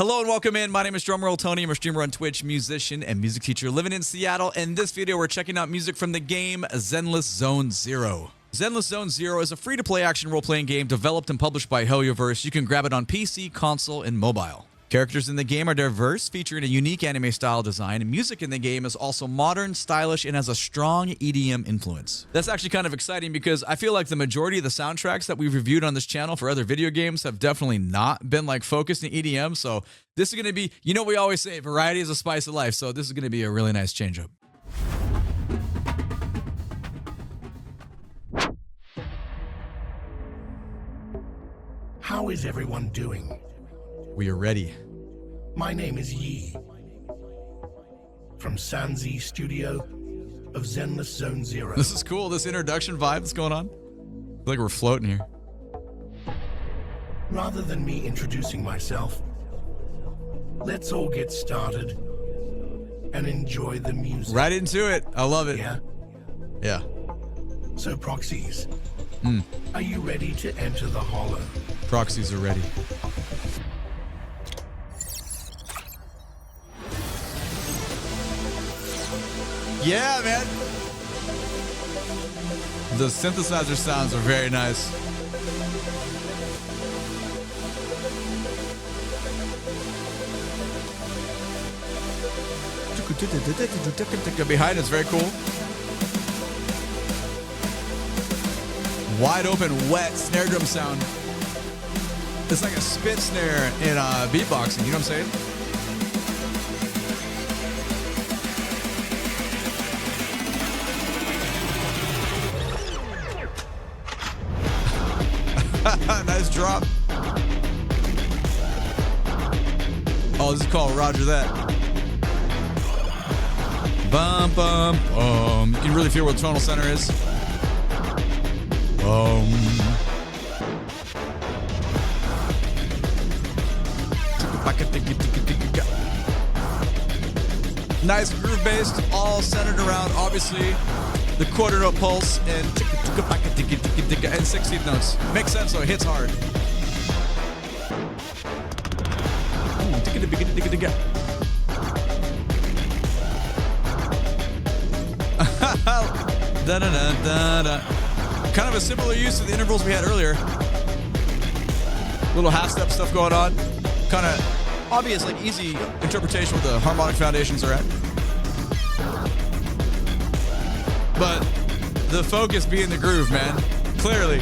Hello and welcome in. My name is DrumRollTony. I'm a streamer on Twitch, musician, and music teacher living in Seattle. In this video, we're checking out music from the game Zenless Zone Zero. Zenless Zone Zero is a free-to-play action role-playing game developed and published by Helioverse. You can grab it on PC, console, and mobile. Characters in the game are diverse, featuring a unique anime style design, and music in the game is also modern, stylish, and has a strong EDM influence. That's actually kind of exciting because I feel like the majority of the soundtracks that we've reviewed on this channel for other video games have definitely not been like focused in EDM, so this is going to be, you know, we always say variety is a spice of life, so this is going to be a really nice change up. How is everyone doing? We are ready. My name is Yi, from Sanzi Studio of Zenless Zone Zero. This is cool, this introduction vibe that's going on. I feel like we're floating here. Rather than me introducing myself, let's all get started and enjoy the music. Right into it. I love it. Yeah? Yeah. So proxies, are you ready to enter the hollow? Proxies are ready. Yeah, man. The synthesizer sounds are very nice. Behind it's very cool. Wide open, wet snare drum sound. It's like a spit snare in beatboxing, you know what I'm saying? Nice drop. Oh, this is called Roger That. Bum, bum, bum. You can really feel where the tonal center is. Nice groove based, all centered around, obviously, the quarter note pulse and 16th notes. Makes sense though, it hits hard. Kind of a similar use of the intervals we had earlier. Little half step stuff going on. Kind of obvious, like easy interpretation where the harmonic foundations are at. But the focus being the groove, man. Clearly.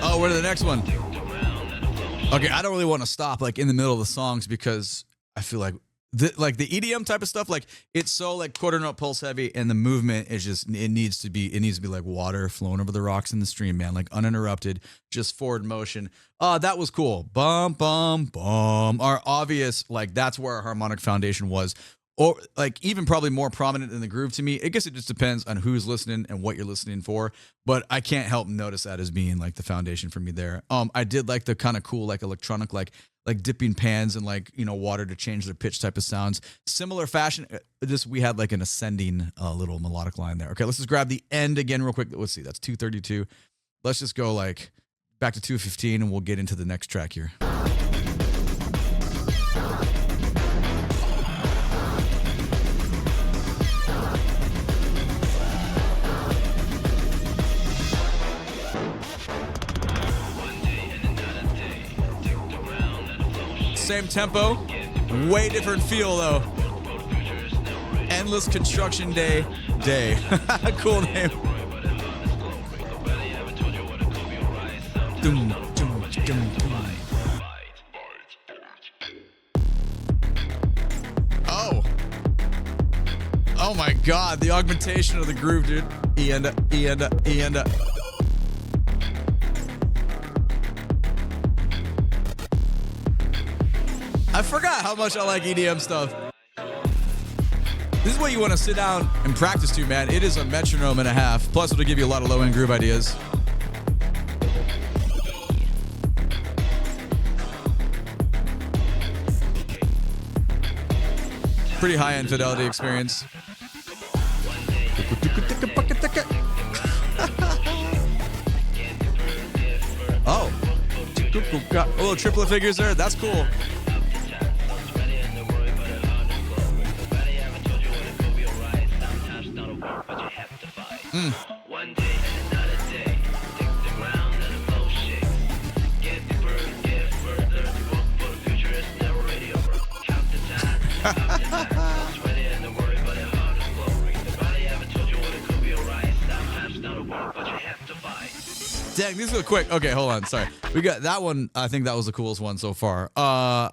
Oh, where's the next one? Okay, I don't really want to stop like in the middle of the songs because I feel like the EDM type of stuff, like it's so like quarter note pulse heavy, and the movement is just it needs to be like water flowing over the rocks in the stream, man, like uninterrupted, just forward motion. That was cool. Bum bum bum. Our obvious, like that's where our harmonic foundation was, or like even probably more prominent in the groove to me. I guess it just depends on who's listening and what you're listening for, but I can't help notice that as being like the foundation for me there. I did like the kind of cool like electronic like dipping pans and like, you know, water to change their pitch type of sounds. Similar fashion, just we had like an ascending little melodic line there. Okay, let's just grab the end again real quick. Let's see, that's 232. Let's just go like back to 215 and we'll get into the next track here. Same tempo, way different feel though. Endless Construction Day. Cool name. Dum, dum, dum, dum. Oh my God, the augmentation of the groove, dude. E and a. I forgot how much I like EDM stuff. This is what you want to sit down and practice to, man. It is a metronome and a half. Plus, it'll give you a lot of low-end groove ideas. Pretty high-end fidelity experience. Oh, got a little triplet figures there. That's cool. Dang, these are quick. Okay, hold on. Sorry. We got that one. I think that was the coolest one so far.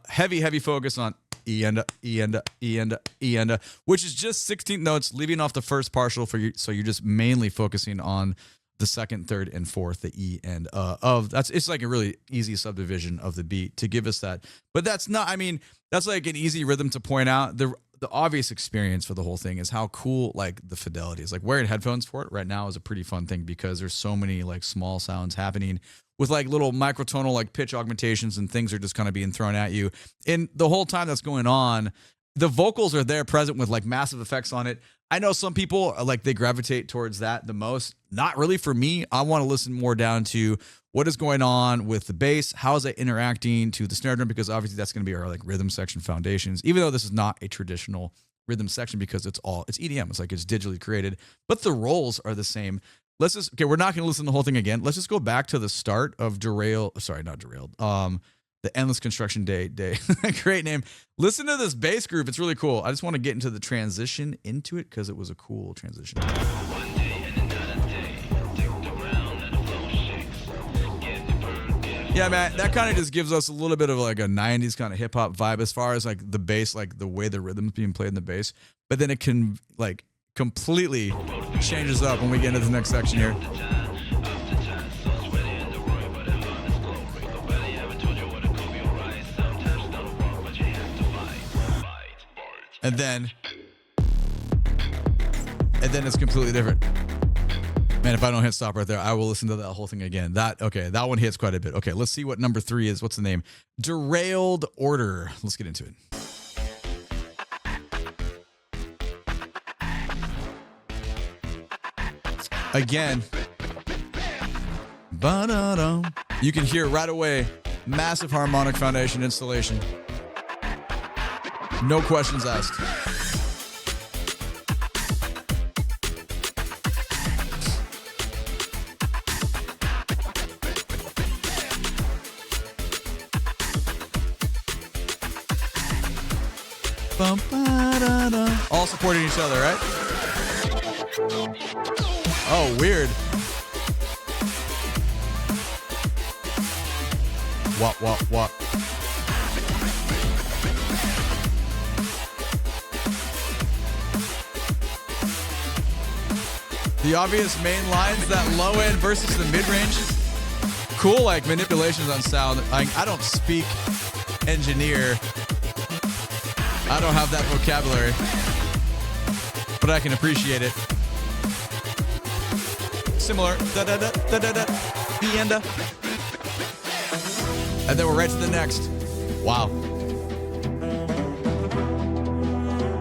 Heavy focus on E and E and E and E and which is just 16 notes, leaving off the first partial for you. So you're just mainly focusing on the second, third, and fourth, the E and of that's. It's like a really easy subdivision of the beat to give us that. But that's not. I mean, that's like an easy rhythm to point out. The obvious experience for the whole thing is how cool like the fidelity is. Like wearing headphones for it right now is a pretty fun thing because there's so many like small sounds happening with like little microtonal like pitch augmentations and things are just kind of being thrown at you. And the whole time that's going on, the vocals are there present with like massive effects on it. I know some people like they gravitate towards that the most. Not really for me. I want to listen more down to what is going on with the bass. How is it interacting to the snare drum? Because obviously that's going to be our like rhythm section foundations, even though this is not a traditional rhythm section because it's EDM. It's like it's digitally created, but the rolls are the same. Okay, we're not going to listen to the whole thing again. Let's just go back to the start of the Endless Construction Day. Great name. Listen to this bass group. It's really cool. I just want to get into the transition into it because it was a cool transition. Yeah, man, that kind of just gives us a little bit of like a 90s kind of hip hop vibe as far as like the bass, like the way the rhythm's being played in the bass. But then it can like completely changes up when we get into the next section here. And then it's completely different. Man, if I don't hit stop right there, I will listen to that whole thing again. That one hits quite a bit. Okay, let's see what number 3 is. What's the name? Derailed Order. Let's get into it. Again. Ba-da-dum. You can hear right away, massive harmonic foundation installation. No questions asked. All supporting each other, right? Oh, weird. What? The obvious main lines, that low end versus the mid range. Cool, like manipulations on sound. I don't speak engineer. I don't have that vocabulary, but I can appreciate it. Similar. And then we're right to the next. Wow.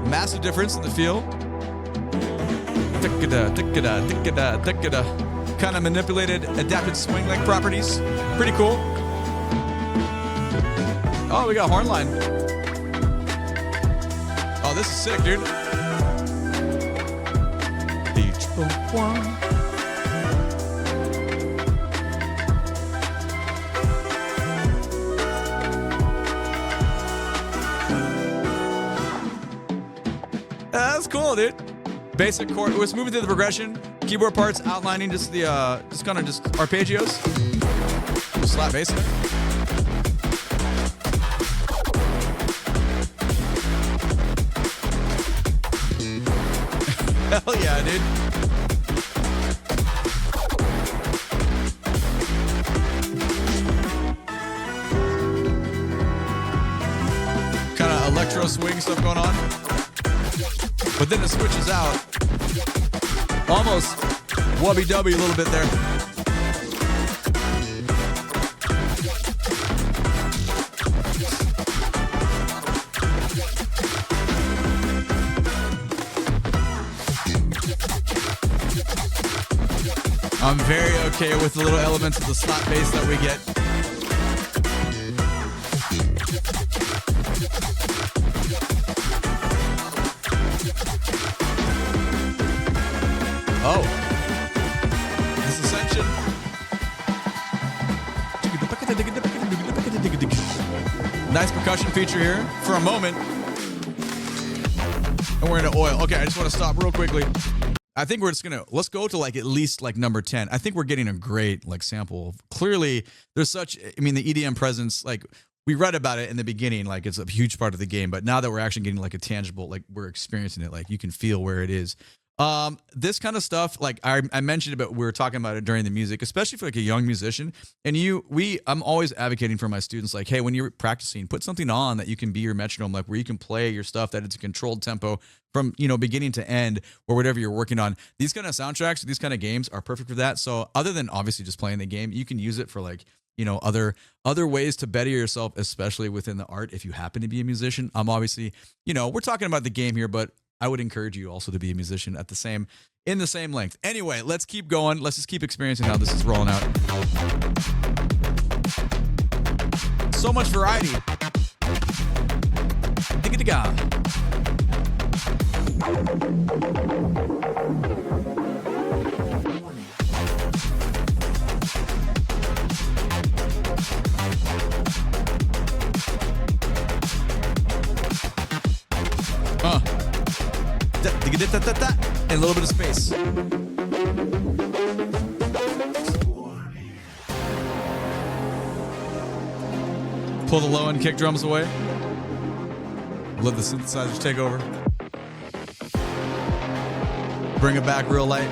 Massive difference in the feel. Kind of manipulated, adapted swing-like properties. Pretty cool. Oh, we got horn line. Oh, this is sick, dude. Beach one. That's cool, dude. Basic chord. It's moving through the progression. Keyboard parts outlining just the just arpeggios. Slap bass in it. Hell yeah, dude. Kind of electro swing stuff going on. But then it switches out. Almost wubby-dubby a little bit there. I'm very okay with the little elements of the slap bass that we get. Oh, this ascension. Nice percussion feature here for a moment. And we're into oil. Okay, I just want to stop real quickly. I think we're just gonna, let's go to like at least like number 10. I think we're getting a great like sample. Clearly, there's such, I mean, the EDM presence, like we read about it in the beginning, like it's a huge part of the game, but now that we're actually getting like a tangible, like we're experiencing it, like you can feel where it is. This kind of stuff, like I mentioned about, we were talking about it during the music, especially for like a young musician. And I'm always advocating for my students, like, hey, when you're practicing, put something on that you can be your metronome, like where you can play your stuff, that it's a controlled tempo from, beginning to end or whatever you're working on. These kind of soundtracks, these kind of games are perfect for that. So other than obviously just playing the game, you can use it for like, other ways to better yourself, especially within the art. If you happen to be a musician, I'm obviously, we're talking about the game here, but I would encourage you also to be a musician in the same length. Anyway, let's keep going. Let's just keep experiencing how this is rolling out. So much variety. Digga-digga. And a little bit of space. Pull the low end kick drums away. Let the synthesizers take over. Bring it back real light.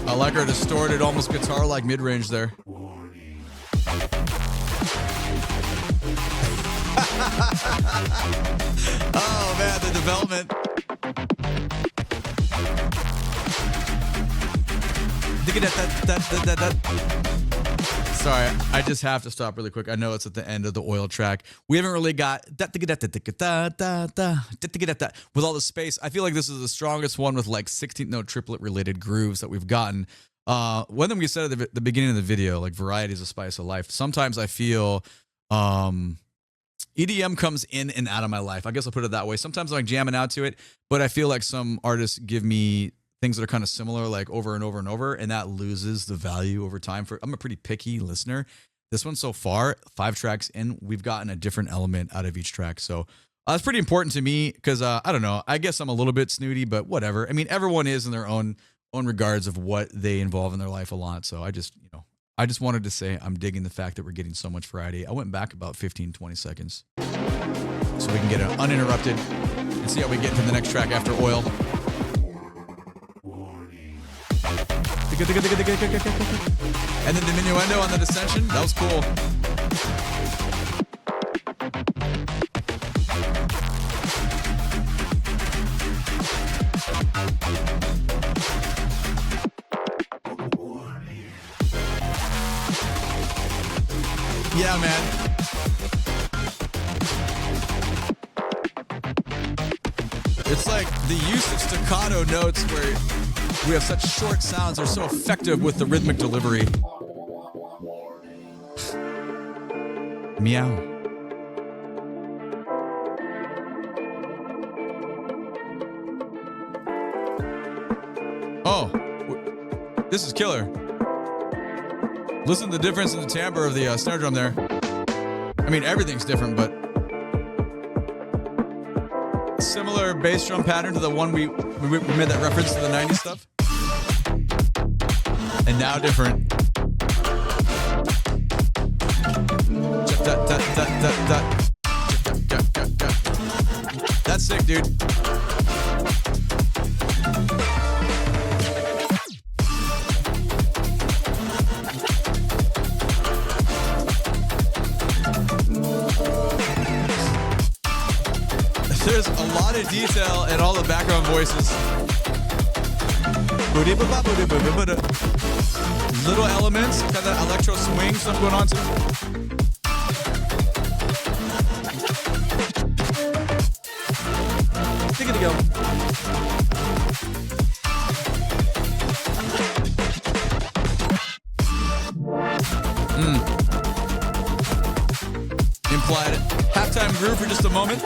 I like our distorted, almost guitar-like mid-range there. Oh man, the development. Sorry, I just have to stop really quick. I know it's at the end of the oil track. We haven't really got with all the space. I feel like this is the strongest one with like 16th note triplet related grooves that we've gotten. One of them we said at the beginning of the video, like variety is a spice of life. Sometimes I feel EDM comes in and out of my life. I guess I'll put it that way. Sometimes I'm like jamming out to it, but I feel like some artists give me things that are kind of similar, like over and over and over, and that loses the value over time. I'm a pretty picky listener. This one so far, 5 tracks in, we've gotten a different element out of each track. So that's pretty important to me because I don't know. I guess I'm a little bit snooty, but whatever. I mean, everyone is in their own regards of what they involve in their life a lot. So I just wanted to say I'm digging the fact that we're getting so much variety. I went back about 15, 20 seconds so we can get it uninterrupted and see how we get into the next track after oil. And then diminuendo on the dissension. That was cool. Yeah, man. It's like the use of staccato notes where we have such short sounds are so effective with the rhythmic delivery. Meow. Oh, this is killer. Listen to the difference in the timbre of the snare drum there. I mean, everything's different, but similar bass drum pattern to the one we made that reference to the 90s stuff. And now different. That's sick, dude. There's a lot of detail and all the background voices. Little elements, got that electro swing stuff going on too. Think it go. Implied halftime groove for just a moment.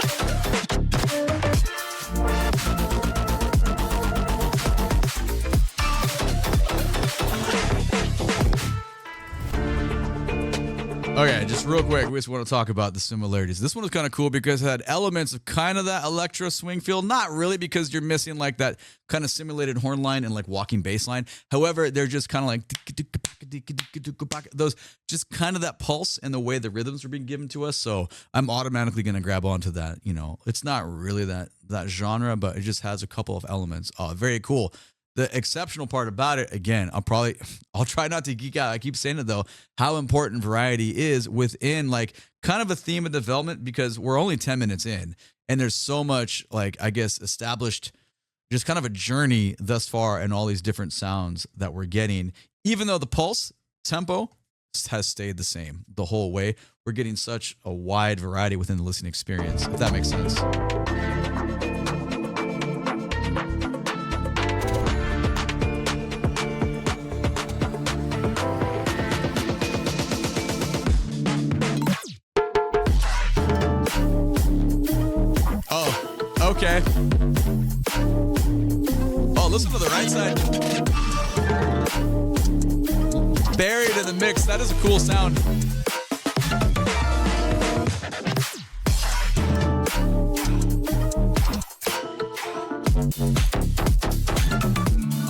Okay, just real quick, we just want to talk about the similarities. This one was kind of cool because it had elements of kind of that electro swing feel. Not really, because you're missing like that kind of simulated horn line and like walking bass line. However, they're just kind of like those, just kind of that pulse and the way the rhythms are being given to us. So I'm automatically going to grab onto that. You know, it's not really that genre, but it just has a couple of elements. Very cool. The exceptional part about it, again, I'll try not to geek out. I keep saying it though, how important variety is within like kind of a theme of development, because we're only 10 minutes in and there's so much like, I guess, established, just kind of a journey thus far and all these different sounds that we're getting, even though the pulse tempo has stayed the same the whole way. We're getting such a wide variety within the listening experience, if that makes sense. Okay. Oh, listen to the right side. Buried in the mix. That is a cool sound.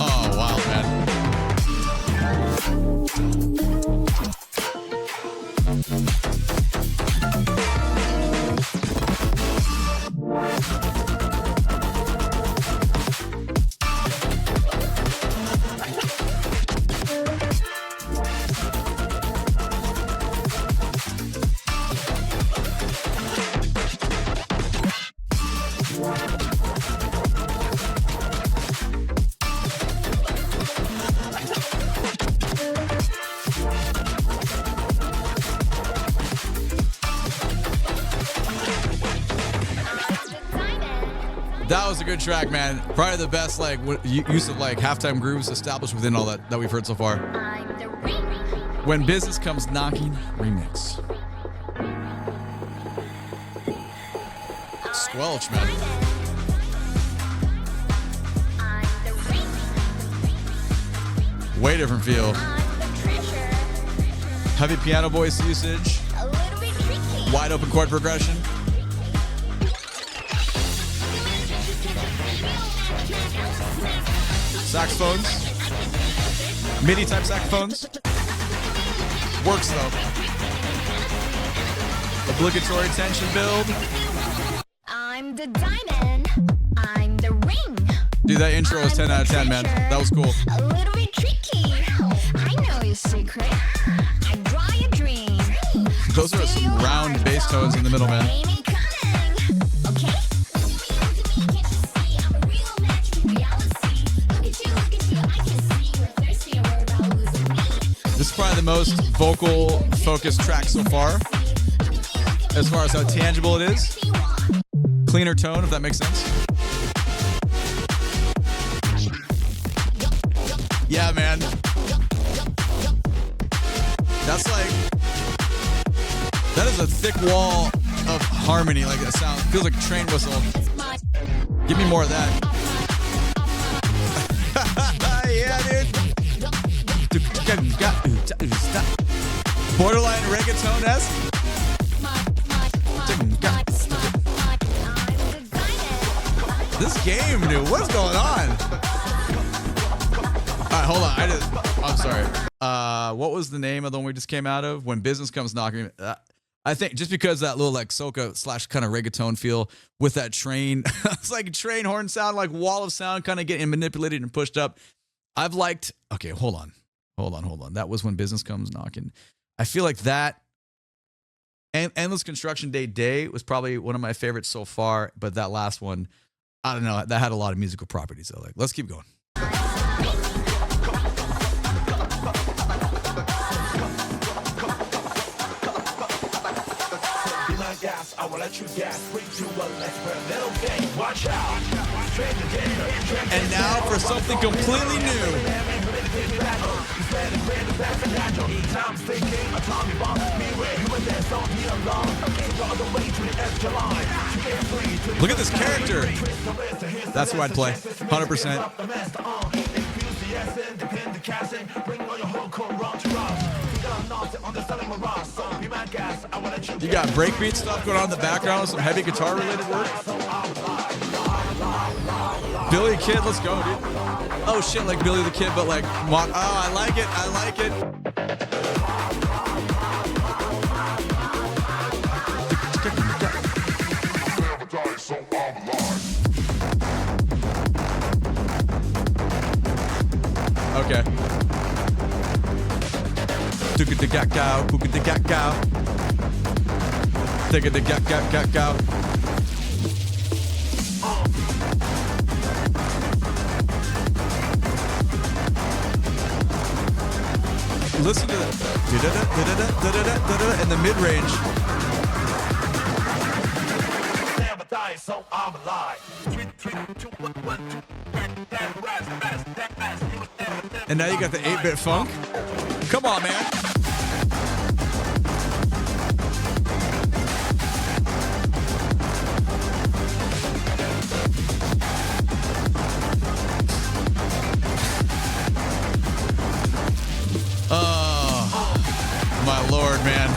Oh, wow, man. That was a good track, man. Probably the best like use of like halftime grooves established within all that we've heard so far. When Business Comes Knocking remix. Squelch, man. Way different feel. Heavy piano voice usage. Wide open chord progression. Saxophones. MIDI type saxophones. Works though. Obligatory tension build. I'm the diamond. I'm the ring. Dude, that intro was 10 out of 10, man. That was cool. A little bit tricky. I know your secret. I draw your dream. Those are some round bass tones in the middle, man. This is probably the most vocal focused track so far, as far as how tangible it is. Cleaner tone, if that makes sense. Yeah, man. That's like, that is a thick wall of harmony. Like that sound feels like a train whistle. Give me more of that. Yeah, dude. Borderline reggaeton-esque. This game, dude, what's going on? All right, hold on. I'm sorry. What was the name of the one we just came out of? When Business Comes Knocking. I think just because that little like soca / kind of reggaeton feel with that train, it's like a train horn sound, like wall of sound kind of getting manipulated and pushed up. I've liked, okay, hold on. That was When Business Comes Knocking. I feel like that and Endless Construction Day was probably one of my favorites so far, but that last one, I don't know. That had a lot of musical properties. So like, let's keep going. Gas, I will let you gas. 3, 2, 1, let's burn. Little game, watch out. And now for something completely new. Look at this character. That's who I'd play. 100%. You got breakbeat stuff going on in the background with some heavy guitar related work. Billy the Kid, let's go, dude. Oh shit, like Billy the Kid, but like, oh, I like it. I like it. Okay. Took it to got cow, took it to got cow. Take it to got cow. Listen to that. In the mid range. So I'm alive. And now you got the 8-bit funk. Come on, man. Oh, my Lord, man.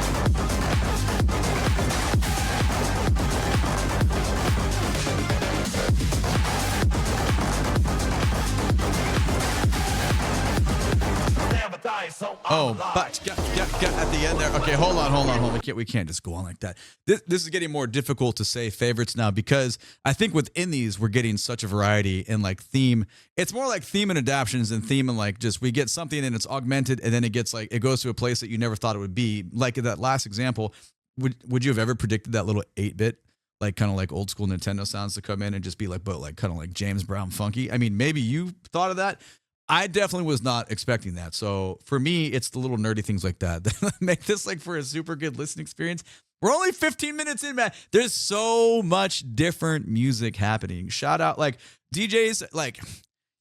Oh, but at the end there. Okay, hold on. We can't just go on like that. This is getting more difficult to say favorites now because I think within these we're getting such a variety in like theme. It's more like theme and adaptions than theme and like just we get something and it's augmented and then it gets like it goes to a place that you never thought it would be. Like in that last example, would you have ever predicted that little 8-bit? Like kind of like old school Nintendo sounds to come in and just be like, but like kind of like James Brown funky. I mean, maybe you thought of that. I definitely was not expecting that. So for me, it's the little nerdy things like that that make this like for a super good listening experience. We're only 15 minutes in, man. There's so much different music happening. Shout out like DJs, like,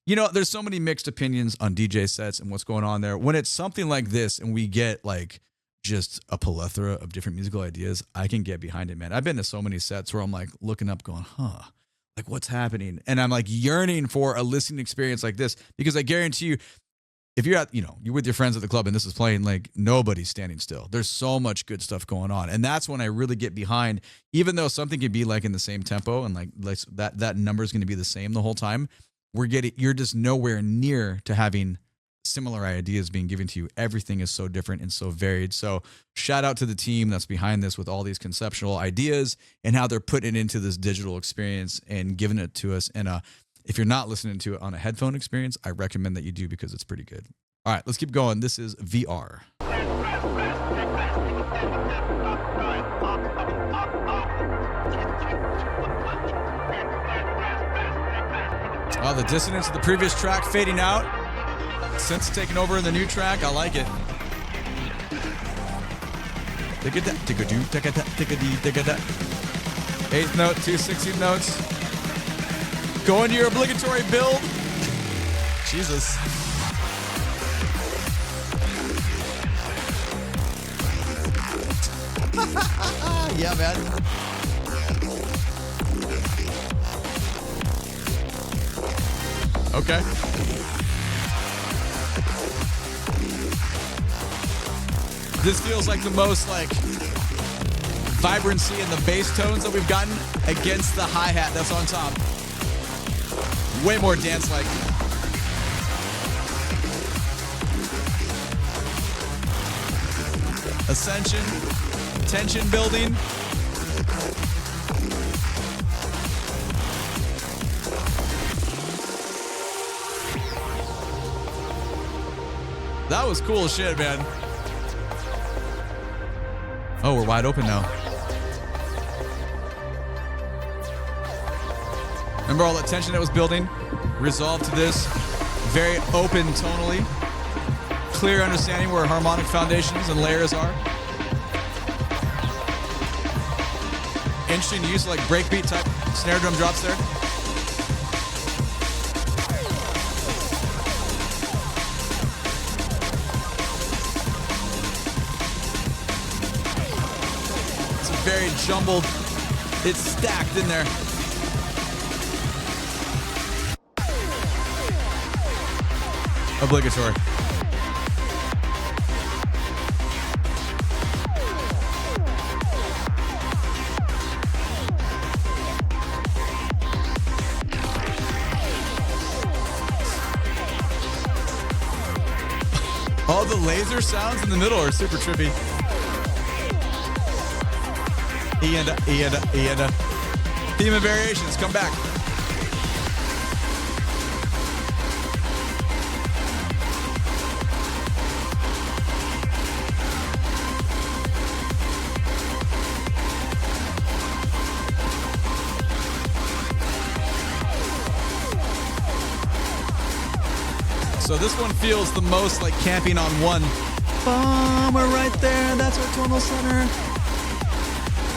you know, there's so many mixed opinions on DJ sets and what's going on there. When it's something like this and we get like just a plethora of different musical ideas, I can get behind it, man. I've been to so many sets where I'm like looking up going, like what's happening? And I'm like yearning for a listening experience like this because I guarantee you, if you're at, you're with your friends at the club and this is playing, like nobody's standing still. There's so much good stuff going on. And that's when I really get behind, even though something can be like in the same tempo and like that number is going to be the same the whole time. You're just nowhere near to having similar ideas being given to you. Everything is so different and so varied. So shout out to the team that's behind this with all these conceptual ideas and how they're putting it into this digital experience and giving it to us. And if you're not listening to it on a headphone experience, I recommend that you do because it's pretty good. All right, let's keep going. This is VR. Oh, the dissonance of the previous track fading out. Since taking over in the new track, I like it. Eighth note, 2 16th notes. Go into your obligatory build. Jesus. Yeah, man. Okay. This feels like the most like vibrancy in the bass tones that we've gotten against the hi-hat that's on top. Way more dance-like. Ascension, tension building. That was cool as shit, man. Oh, we're wide open now. Remember all that tension that was building? Resolved to this. Very open tonally. Clear understanding where harmonic foundations and layers are. Interesting use of like breakbeat type snare drum drops there. It's a very jumbled, it's stacked in there. Obligatory. All the laser sounds in the middle are super trippy. Theme and variations, come back. So this one feels the most like camping on one. We're right there, that's our tonal center.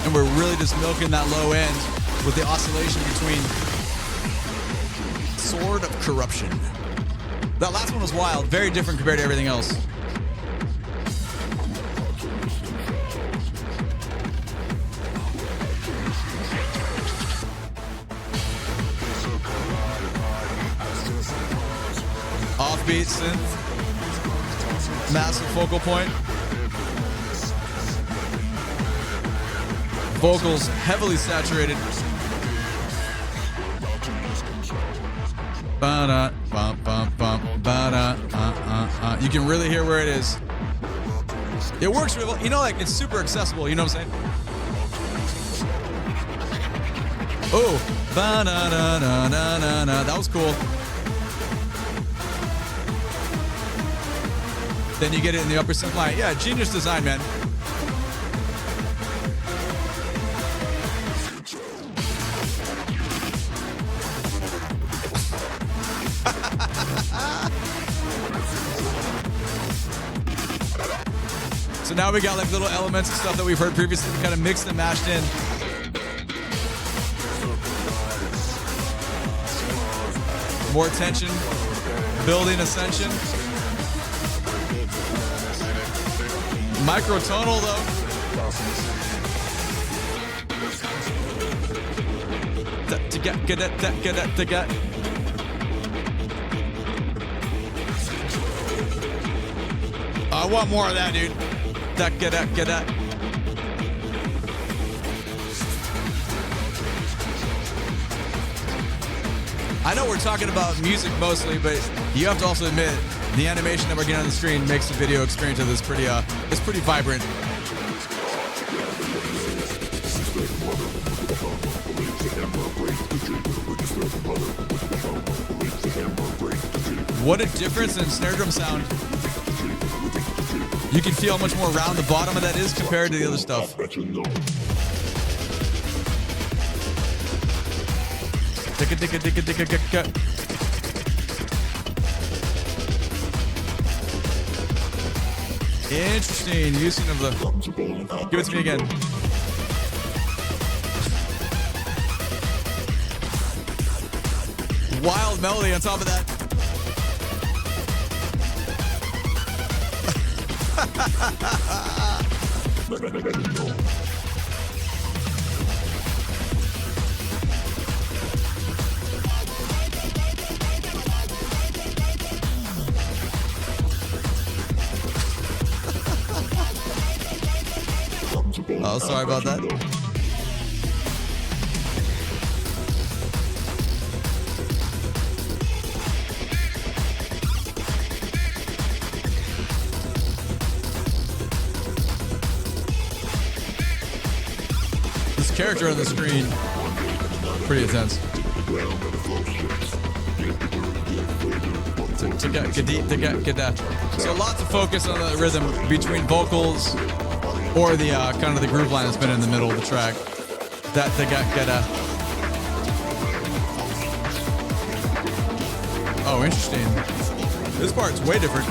And we're really just milking that low end with the oscillation between Sword of Corruption. That last one was wild, very different compared to everything else. Offbeat synth, massive focal point, vocals heavily saturated. Ba-da, bum, bum, bum, ba-da, You can really hear where it is. It works really well. You know, like it's super accessible. You know what I'm saying? Oh, ba-da-da-da-da-da. That was cool. Then you get it in the upper synth line. Yeah, genius design, man. So now we got like little elements and stuff that we've heard previously, kind of mixed and mashed in. More tension, building ascension. Microtonal though. I want more of that, dude. I know we're talking about music mostly, but you have to also admit the animation that we're getting on the screen makes the video experience of this pretty vibrant. What a difference in snare drum sound. You can feel how much more round the bottom of that is compared to the other stuff. Interesting using of the. Give it to me again. Wild melody on top of that. Oh, sorry about that. This character on the screen, pretty intense. So lots of focus on the rhythm between vocals or the kind of the groove line that's been in the middle of the track. Oh, interesting. This part's way different.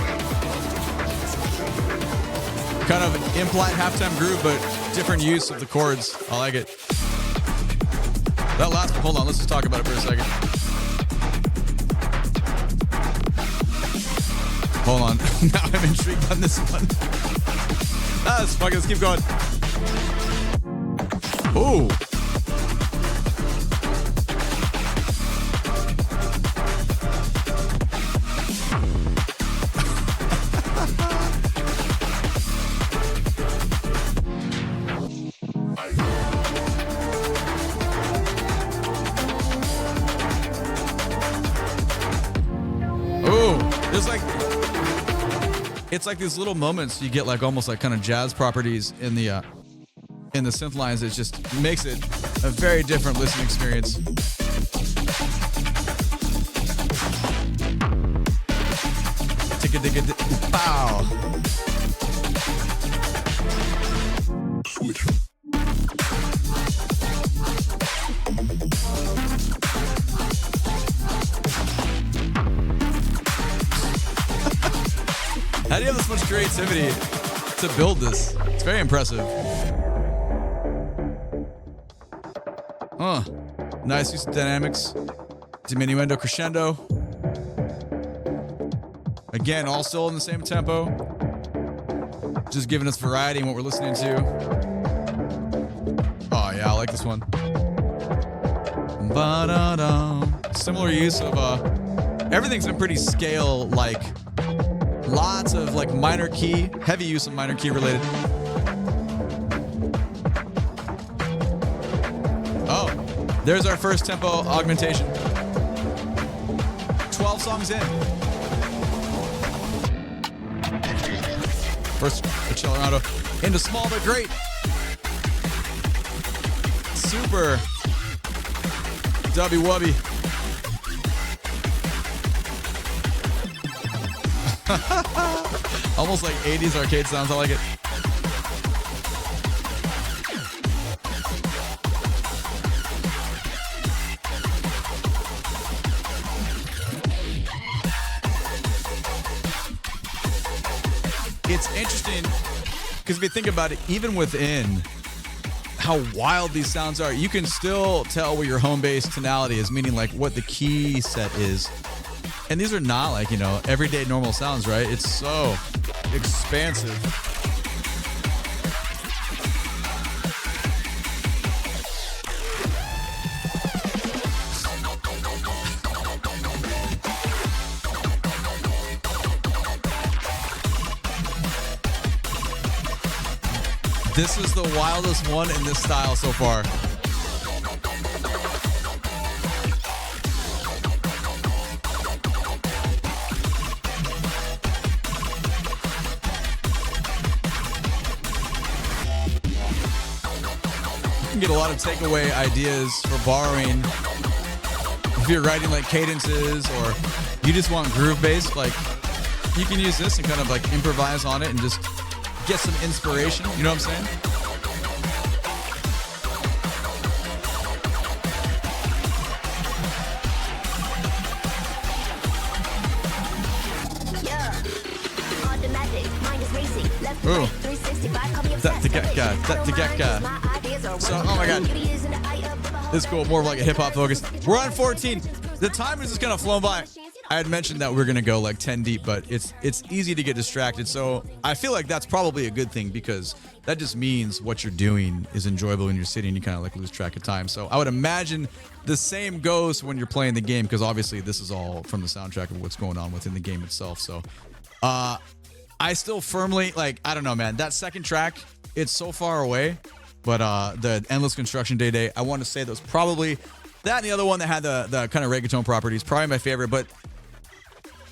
Kind of implied halftime groove, but different use of the chords. I like it. That last one, hold on, let's just talk about it for a second. Hold on. Now I'm intrigued on this one. Fuck it, let's keep going. Ooh. There's like, it's like these little moments you get, like almost like kind of jazz properties in the synth lines. It just makes it a very different listening experience. Pow. Switch. How do you have this much creativity to build this? It's very impressive. Nice use of dynamics. Diminuendo crescendo. Again, all still in the same tempo. Just giving us variety in what we're listening to. Oh yeah, I like this one. Ba-da-da. Similar use of everything's been pretty scale-like. Lots of like minor key, heavy use of minor key related. Oh, there's our first tempo augmentation. 12 songs in. First accelerado into small but great. Super dubby wubby. Almost like 80s arcade sounds. I like it. It's interesting because if you think about it, even within how wild these sounds are, you can still tell where your home base tonality is, meaning like what the key set is. And these are not like, you know, everyday normal sounds, right? It's so expansive. This is the wildest one in this style so far. Get a lot of takeaway ideas for borrowing if you're writing like cadences or you just want groove bass. Like you can use this and kind of like improvise on it and just get some inspiration. You know what I'm saying? Ooh. That the get guy. So, oh my god. This is cool. More of like a hip hop focus. We're on 14. The time is just kind of flown by. I had mentioned that we're going to go like 10 deep, but it's easy to get distracted. So I feel like that's probably a good thing because that just means what you're doing is enjoyable when you're sitting and you kind of like lose track of time. So I would imagine the same goes when you're playing the game because obviously this is all from the soundtrack of what's going on within the game itself. So I still firmly, like, I don't know, man. That second track, it's so far away. But the Endless Construction Day, I want to say that was probably that and the other one that had the kind of reggaeton properties. Probably my favorite. But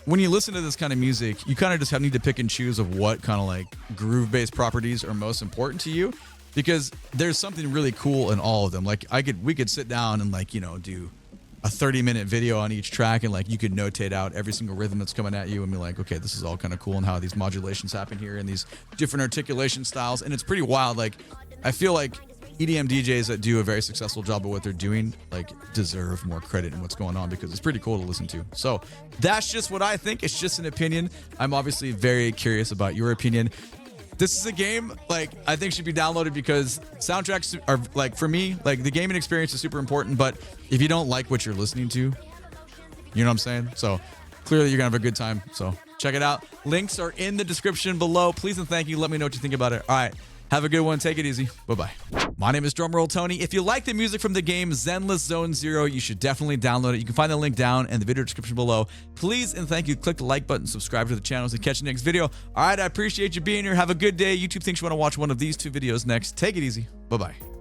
when you listen to this kind of music, you kind of just need to pick and choose of what kind of like groove-based properties are most important to you. Because there's something really cool in all of them. Like we could sit down and like, you know, do a 30-minute video on each track and like you could notate out every single rhythm that's coming at you and be like, okay, this is all kind of cool and how these modulations happen here and these different articulation styles. And it's pretty wild. Like I feel like EDM DJs that do a very successful job of what they're doing, like, deserve more credit in what's going on because it's pretty cool to listen to. So that's just what I think. It's just an opinion. I'm obviously very curious about your opinion. This is a game, like, I think should be downloaded because soundtracks are, like, for me, like, the gaming experience is super important, but if you don't like what you're listening to, you know what I'm saying? So clearly you're gonna have a good time. So check it out. Links are in the description below. Please and thank you. Let me know what you think about it. All right. Have a good one. Take it easy. Bye-bye. My name is DrumRollTony. If you like the music from the game Zenless Zone Zero, you should definitely download it. You can find the link down in the video description below. Please and thank you. Click the like button, subscribe to the channel, and catch you next video. All right, I appreciate you being here. Have a good day. YouTube thinks you want to watch one of these two videos next. Take it easy. Bye-bye.